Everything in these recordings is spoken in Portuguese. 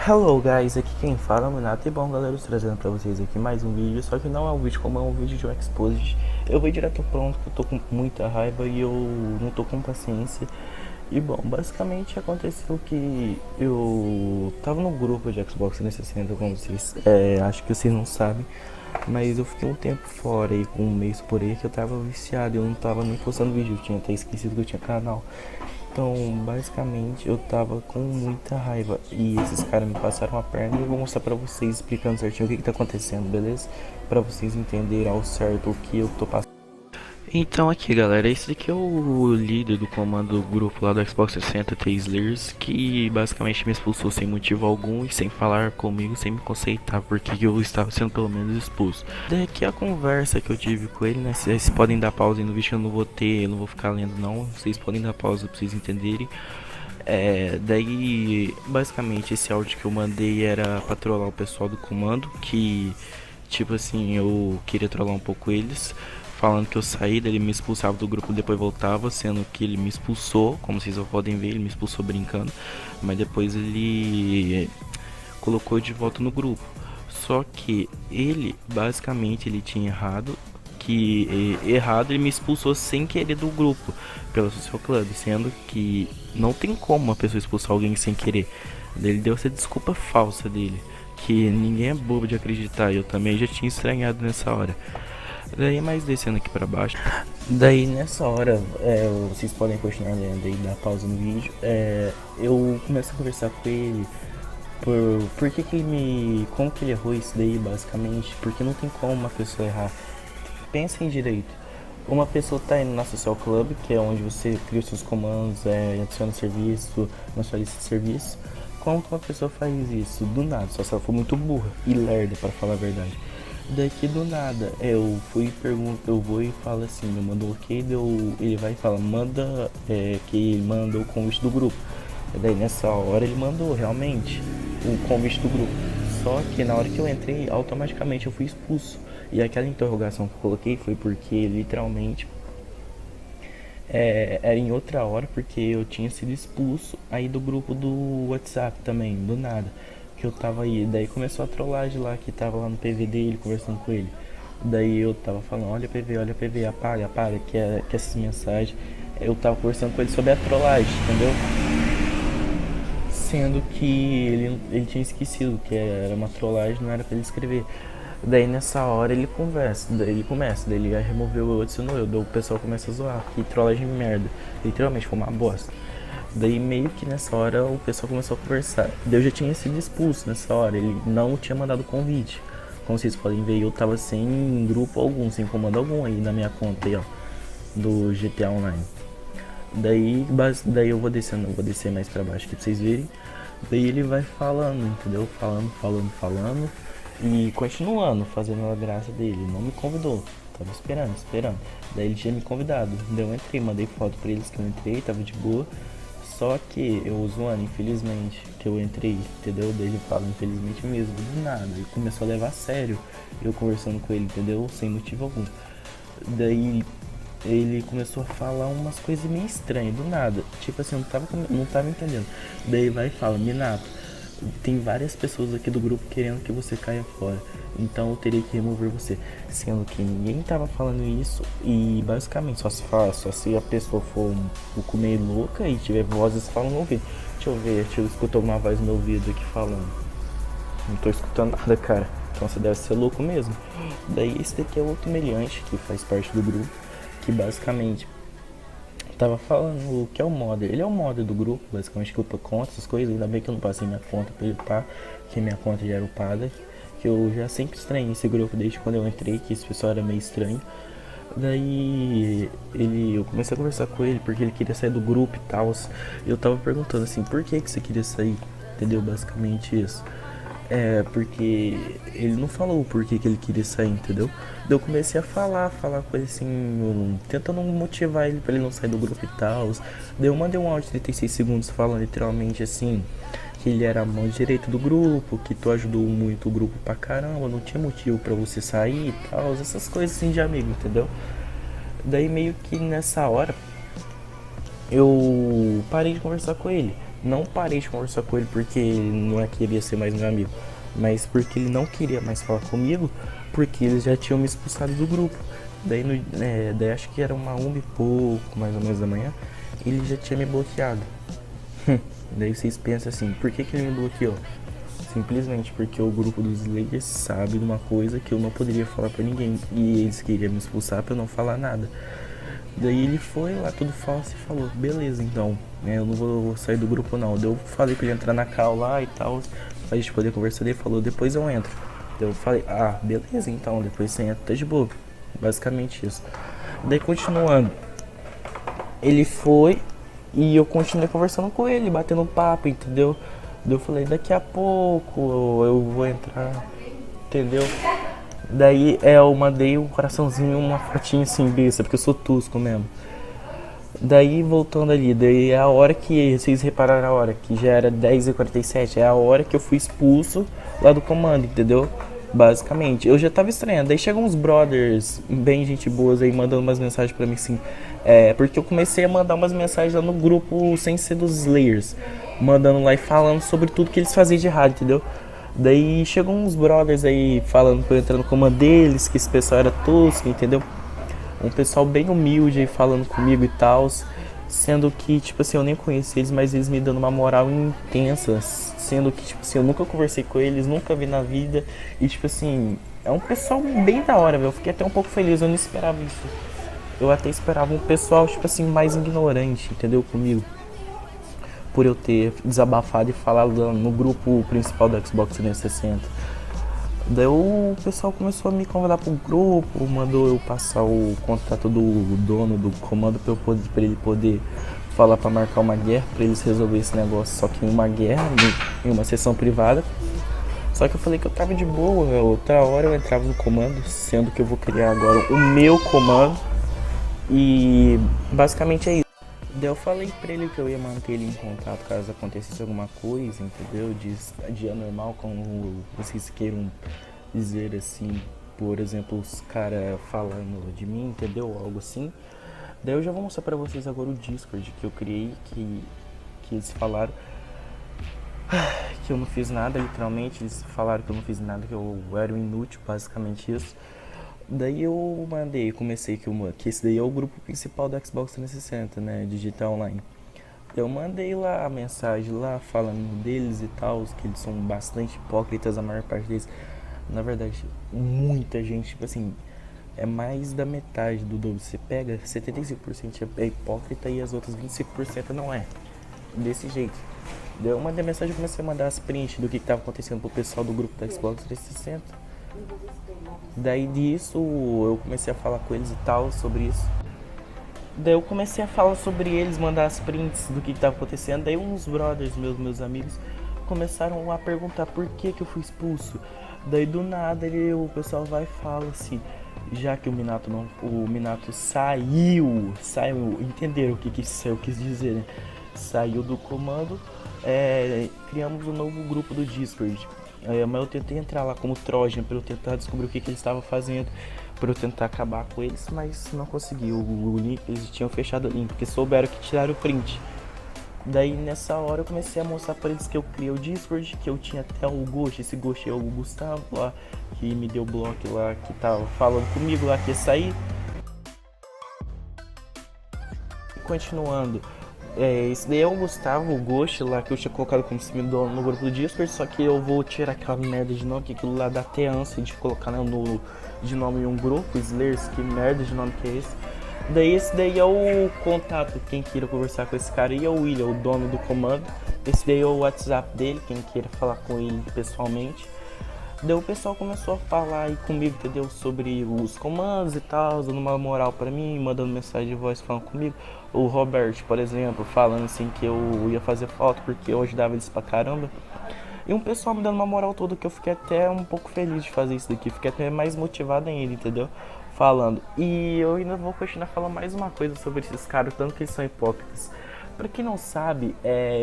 Hello guys, aqui quem fala é o Minato e bom galera, eu estou trazendo pra vocês aqui mais um vídeo, só que não é um vídeo como é um vídeo de um Exposed. Eu vou direto ao ponto que eu tô com muita raiva e eu não tô com paciência. E bom, basicamente aconteceu que eu tava no grupo de Xbox 360, como vocês, acho que vocês não sabem. Mas eu fiquei um tempo fora aí, com um mês por aí, que eu tava viciado, eu não tava nem postando vídeo, eu tinha até esquecido que eu tinha canal. Então, basicamente, eu tava com muita raiva e esses caras me passaram a perna e eu vou mostrar pra vocês explicando certinho o que tá acontecendo, beleza? Pra vocês entenderem ao certo o que eu tô passando. Então aqui galera, esse daqui é o líder do comando do grupo lá do Xbox 360, Taylors, que basicamente me expulsou sem motivo algum e sem falar comigo, sem me conceitar porque eu estava sendo pelo menos expulso. Daqui a conversa que eu tive com ele, né, vocês podem dar pausa aí no vídeo, eu não vou ter, eu não vou ficar lendo não, vocês podem dar pausa pra vocês entenderem. Daí basicamente esse áudio que eu mandei era pra trollar o pessoal do comando, que tipo assim, eu queria trollar um pouco eles, falando que eu saí, daí ele me expulsava do grupo, depois voltava, sendo que ele me expulsou, como vocês podem ver, ele me expulsou brincando, mas depois ele colocou de volta no grupo. Só que ele, basicamente, ele tinha errado, ele me expulsou sem querer do grupo, pela Social Club, sendo que não tem como uma pessoa expulsar alguém sem querer. Ele deu essa desculpa falsa dele, que ninguém é bobo de acreditar, eu também já tinha estranhado nessa hora. Daí mais descendo aqui pra baixo. Daí nessa hora, vocês podem continuar lendo e dar pausa no vídeo. Eu começo a conversar com ele por que ele me. Como que ele errou isso daí basicamente? Porque não tem como uma pessoa errar. Pensem direito. Uma pessoa tá indo na Social Club, que é onde você cria os seus comandos, adiciona serviço, na sua lista de serviço. Como que uma pessoa faz isso? Do nada, só se ela for muito burra e lerda, para falar a verdade. Daqui do nada, eu fui e pergunto, eu vou e falo assim, eu mando ok, ele vai e fala, manda, que ele manda o convite do grupo. E daí nessa hora ele mandou realmente o convite do grupo. Só que na hora que eu entrei, automaticamente eu fui expulso. E aquela interrogação que eu coloquei foi porque literalmente era em outra hora, porque eu tinha sido expulso aí do grupo do WhatsApp também, do nada. Que eu tava aí, daí começou a trollagem lá, que tava lá no PV dele, conversando com ele. Daí eu tava falando, olha PV, apaga, apaga, que essas mensagens. Eu tava conversando com ele sobre a trollagem, entendeu? Sendo que ele tinha esquecido que era uma trollagem, não era pra ele escrever. Daí nessa hora ele começa, daí ele removeu eu, adicionou eu, daí o pessoal começa a zoar, que trollagem merda, literalmente foi uma bosta. Daí meio que nessa hora o pessoal começou a conversar, daí eu já tinha sido expulso nessa hora, ele não tinha mandado convite. Como vocês podem ver, eu tava sem grupo algum, sem comando algum aí na minha conta aí, ó, do GTA Online. Daí eu vou descendo, eu vou descer mais pra baixo aqui pra vocês verem. Daí ele vai falando, entendeu? Falando. E continuando, fazendo a graça dele. Não me convidou. Tava esperando. Daí ele tinha me convidado. Daí eu entrei, mandei foto pra eles que eu entrei, tava de boa. Só que eu zoando, infelizmente, que eu entrei, entendeu? Daí ele fala, infelizmente mesmo, do nada. Ele começou a levar a sério eu conversando com ele, entendeu? Sem motivo algum. Daí ele começou a falar umas coisas meio estranhas, do nada. Tipo assim, eu não tava entendendo. Daí vai e fala, Minato, tem várias pessoas aqui do grupo querendo que você caia fora. Então eu teria que remover você. Sendo que ninguém tava falando isso. E basicamente só se a pessoa for um pouco meio louca e tiver vozes falando no ouvido. Deixa eu escutar alguma voz no meu ouvido aqui falando. Não tô escutando nada, cara. Então você deve ser louco mesmo. Daí esse daqui é outro meliante que faz parte do grupo, que basicamente tava falando o que é o modder. Ele é o modder do grupo, basicamente, que upa conta, essas coisas. Ainda bem que eu não passei minha conta pra ele upar, que minha conta já era upada. Que eu já sempre estranhei esse grupo desde quando eu entrei, que esse pessoal era meio estranho. Daí eu comecei a conversar com ele porque ele queria sair do grupo e tal. Eu tava perguntando assim, por que você queria sair? Entendeu? Basicamente isso. Porque ele não falou o porquê que ele queria sair, entendeu? Daí eu comecei a falar com ele assim, tentando motivar ele pra ele não sair do grupo e tal. Daí eu mandei um áudio de 36 segundos falando literalmente assim, que ele era a mão direita do grupo, que tu ajudou muito o grupo pra caramba, não tinha motivo pra você sair e tal, essas coisas assim de amigo, entendeu? Daí meio que nessa hora eu parei de conversar com ele. Não parei de conversar com ele porque ele não queria ser mais meu amigo, mas porque ele não queria mais falar comigo, porque eles já tinham me expulsado do grupo. Daí, daí acho que era uma e pouco, mais ou menos da manhã, ele já tinha me bloqueado. Daí vocês pensam assim, por que ele me bloqueou? Simplesmente porque o grupo dos Slayers sabe de uma coisa que eu não poderia falar pra ninguém. E eles queriam me expulsar pra eu não falar nada. Daí ele foi lá, tudo falso, e falou, beleza então, eu não vou sair do grupo não. Daí eu falei pra ele entrar na call lá e tal, pra gente poder conversar. Ele falou, depois eu entro. Daí eu falei, beleza então, depois você entra, tá de boa. Basicamente isso. Daí continuando, ele foi e eu continuei conversando com ele, batendo papo, entendeu? Daí eu falei, daqui a pouco eu vou entrar, entendeu? Daí eu mandei um coraçãozinho, uma fotinha assim, besta, porque eu sou tosco mesmo. Daí voltando ali, daí é a hora que, vocês repararam a hora, que já era 10h47, é a hora que eu fui expulso lá do comando, entendeu? Basicamente, eu já tava estranhando, daí chegam uns brothers, bem gente boas aí, mandando umas mensagens pra mim assim, porque eu comecei a mandar umas mensagens lá no grupo sem ser dos Slayers, mandando lá e falando sobre tudo que eles faziam de errado, entendeu? Daí chegam uns brothers aí falando pra eu entrar no comando deles, que esse pessoal era tosco, entendeu? Um pessoal bem humilde aí falando comigo e tal, sendo que, tipo assim, eu nem conheci eles, mas eles me dando uma moral intensa, sendo que, tipo assim, eu nunca conversei com eles, nunca vi na vida, e tipo assim, é um pessoal bem da hora, velho, eu fiquei até um pouco feliz, eu não esperava isso. Eu até esperava um pessoal, tipo assim, mais ignorante, entendeu, comigo. Por eu ter desabafado e falado no grupo principal do Xbox 360. Daí o pessoal começou a me convidar pro grupo, mandou eu passar o contato do dono do comando pra ele poder falar pra marcar uma guerra, pra eles resolverem esse negócio, só que em uma guerra, em uma sessão privada. Só que eu falei que eu tava de boa, outra hora eu entrava no comando, sendo que eu vou criar agora o meu comando. E basicamente é isso. Daí eu falei pra ele que eu ia manter ele em contato caso acontecesse alguma coisa, entendeu? De anormal, como vocês queiram dizer assim, por exemplo, os caras falando de mim, entendeu? Algo assim. Daí eu já vou mostrar pra vocês agora o Discord que eu criei, que eles falaram que eu não fiz nada, literalmente. Eles falaram que eu não fiz nada, que eu era um inútil, basicamente isso. Daí eu mandei, comecei que esse daí é o grupo principal do Xbox 360, né, digital online. Eu mandei lá a mensagem lá falando deles e tal, que eles são bastante hipócritas, a maior parte deles. Na verdade, muita gente, tipo assim, é mais da metade do dobro. Você pega 75% é hipócrita e as outras 25% não é. Desse jeito. Daí eu mandei mensagem e comecei a mandar as prints do que tava acontecendo pro pessoal do grupo do Xbox 360. Daí disso eu comecei a falar com eles e tal sobre isso. Daí eu comecei a falar sobre eles, mandar as prints do que tava acontecendo. Daí uns brothers meus amigos, começaram a perguntar por que eu fui expulso. Daí do nada o pessoal vai e fala assim, já que o Minato saiu, entenderam o que eu quis dizer, né? Saiu do comando, criamos um novo grupo do Discord. Mas eu tentei entrar lá como Trojan pra eu tentar descobrir o que eles estavam fazendo, pra eu tentar acabar com eles, mas não consegui. O link, eles tinham fechado o link, porque souberam que tiraram o print. Daí nessa hora eu comecei a mostrar pra eles que eu criei o Discord, que eu tinha até o Ghost, esse Ghost é o Gustavo lá, que me deu bloco lá, que tava falando comigo lá que ia sair. Continuando. Esse daí é o Gustavo, o Ghost lá que eu tinha colocado como seguidor no grupo do Discord, só que eu vou tirar aquela merda de nome, que aquilo lá dá até ânsia de colocar, né, de nome em um grupo, Slayers, que merda de nome que é esse. Daí esse daí é o contato, quem queira conversar com esse cara aí é o William, o dono do comando. Esse daí é o WhatsApp dele, quem queira falar com ele pessoalmente. Daí o pessoal começou a falar aí comigo, entendeu? Sobre os comandos e tal, dando uma moral pra mim, mandando mensagem de voz falando comigo. O Robert, por exemplo, falando assim que eu ia fazer falta porque eu ajudava eles pra caramba. E um pessoal me dando uma moral toda que eu fiquei até um pouco feliz de fazer isso daqui. Fiquei até mais motivado ainda, entendeu? Falando. E eu ainda vou continuar falando mais uma coisa sobre esses caras, tanto que eles são hipócritas. Pra quem não sabe,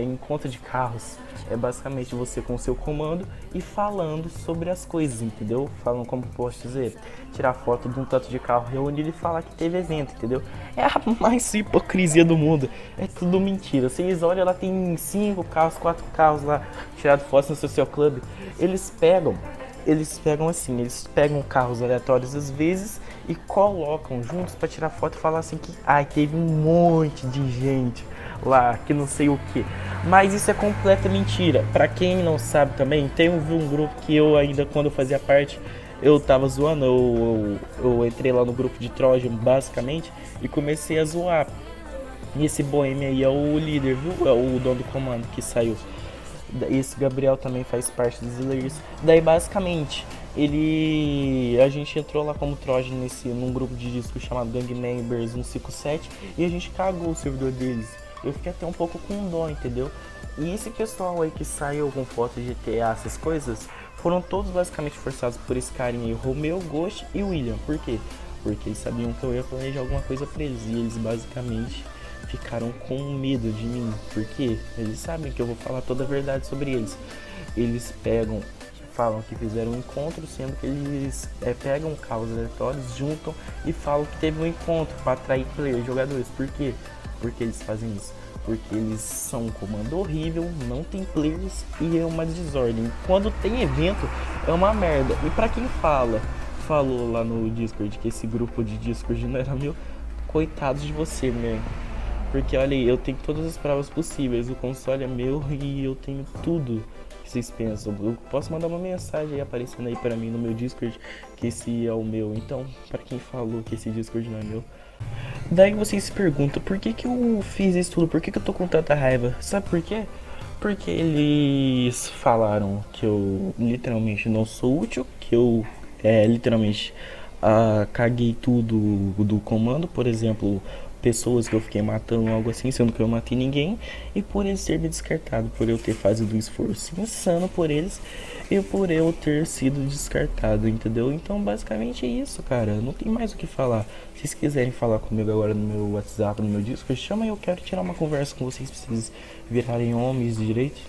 encontro de carros é basicamente você com o seu comando e falando sobre as coisas, entendeu? Falando, como posso dizer, tirar foto de um tanto de carro reunido e falar que teve evento, entendeu? É a mais hipocrisia do mundo. É tudo mentira. Vocês olham, ela tem 5 carros, 4 carros lá, tirado fotos no social club. Eles pegam assim, eles pegam carros aleatórios às vezes e colocam juntos pra tirar foto e falar assim que ai, teve um monte de gente lá, que não sei o que. Mas isso é completa mentira. Pra quem não sabe também, tem um grupo que eu ainda, quando eu fazia parte, eu tava zoando, eu entrei lá no grupo de Trojan, basicamente, e comecei a zoar. E esse Boêmio aí é o líder, viu? É o dono do comando que saiu. Esse Gabriel também faz parte dos Slayer. Daí basicamente a gente entrou lá como Trojan num grupo de discos chamado Gang Members 157 e a gente cagou o servidor deles. Eu fiquei até um pouco com dó, entendeu? E esse pessoal aí que saiu com foto de GTA, essas coisas, foram todos basicamente forçados por esse carinha aí, Romeu, Ghost e William. Por quê? Porque eles sabiam que eu ia planejar alguma coisa pra eles e eles basicamente ficaram com medo de mim, porque eles sabem que eu vou falar toda a verdade sobre eles. Eles falam que fizeram um encontro, sendo que eles pegam carros aleatórios, juntam e falam que teve um encontro para atrair players, jogadores. Por quê? Porque eles fazem isso? Porque eles são um comando horrível, não tem players e é uma desordem. Quando tem evento, é uma merda. E pra quem falou lá no Discord que esse grupo de Discord não era meu, coitados de você, né? Porque olha aí, eu tenho todas as provas possíveis, o console é meu e eu tenho tudo que vocês pensam. Eu posso mandar uma mensagem aí aparecendo aí pra mim no meu Discord que esse é o meu. Então, pra quem falou que esse Discord não é meu, daí vocês se perguntam por que eu fiz isso tudo, por que eu tô com tanta raiva? Sabe por quê? Porque eles falaram que eu literalmente não sou útil, que eu literalmente caguei tudo do comando, por exemplo, pessoas que eu fiquei matando, algo assim, sendo que eu matei ninguém, e por eles ter me descartado, por eu ter fazido um esforço insano por eles e por eu ter sido descartado, entendeu? Então basicamente é isso, cara, não tem mais o que falar. Se vocês quiserem falar comigo agora no meu WhatsApp, no meu Discord, chama, eu quero tirar uma conversa com vocês pra vocês virarem homens de direito.